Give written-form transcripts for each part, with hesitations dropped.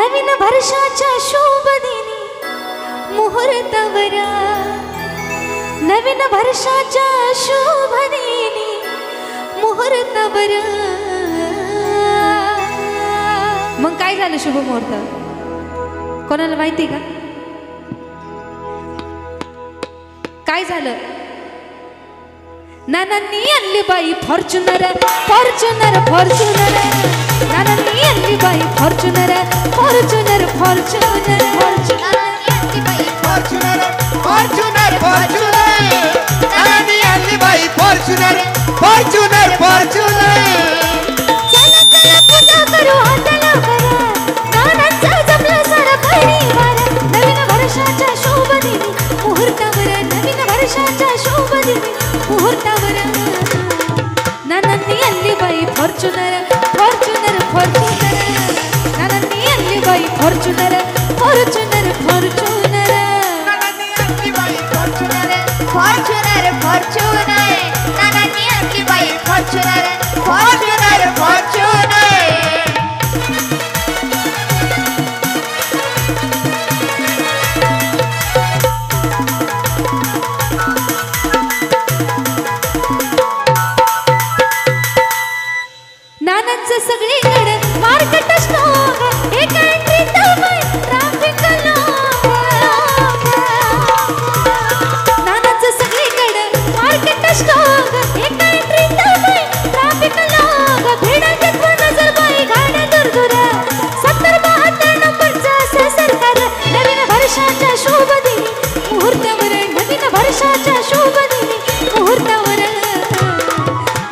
नवीन वर्षाच्या शुभ दिनी मुहूर्तावर नवीन वर्षाच्या शुभ दिनी मुहूर्तावर मग काय झालं शुभ मुहूर्त कोणाला माहिती का काय झालं नानांनी आणली बाई फॉर्च्युनर फॉर्च्युनर फॉर्च्युनर नानांनी आणली बाई फॉर्च्युनर फॉर्च्युनर फॉर्च्युनर फॉर्च्युनर आणली बाई फॉर्च्युनर फॉर्च्युनर फॉर्च्युनर नानांनी आणली बाई फॉर्च्युनर फॉर्च्युनर फॉर्च्युनर चला चला पूजा करू हाताला करा नानांचा जमला सारा परिवार नवीन वर्षाच्या शुभ दिनी मुहूर्तावर नवीन वर्षाच्या शुभ दिनी मुहूर्तावर नानांनी आणली बाई फॉर्च्युनर फॉर्च्युनर फॉर्च्युनर नानांनी आणली बाई फॉर्च्युनर फॉर्च्युनर फॉर्च्युनर नानांनी आणली बाई फॉर्च्युनर फॉर्च्युनर फॉर्च्युनर नानांनी आणली बाई फॉर्च्युनर फॉर्च्युनर फॉर्च्युनर नानांचं सगळीकडे मार्केट स्टॉक एका एंट्रीत बाई ट्रॅफिक नानांचं सगळीकडे मार्केट स्टॉक एका एंट्रीत बाई ट्रॅफिक भिडाच्यात नजर बाई गाड्या दूर 70-72 नंबरचं असं सरकार नवीन वर्षाच्या शुभ दिनी मुहूर्तावर नवीन वर्षाच्या शुभ दिनी मुहूर्तावर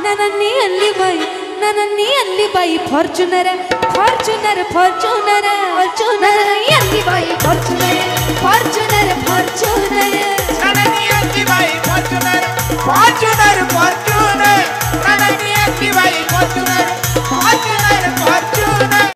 नानांनी आणली बाई फॉर्च्युनर फॉर्च्युनर फॉर्च्युनर फॉर्च्युनर आणली बाई फॉर्च्युनर फॉर्च्युनर फॉर्च्युनर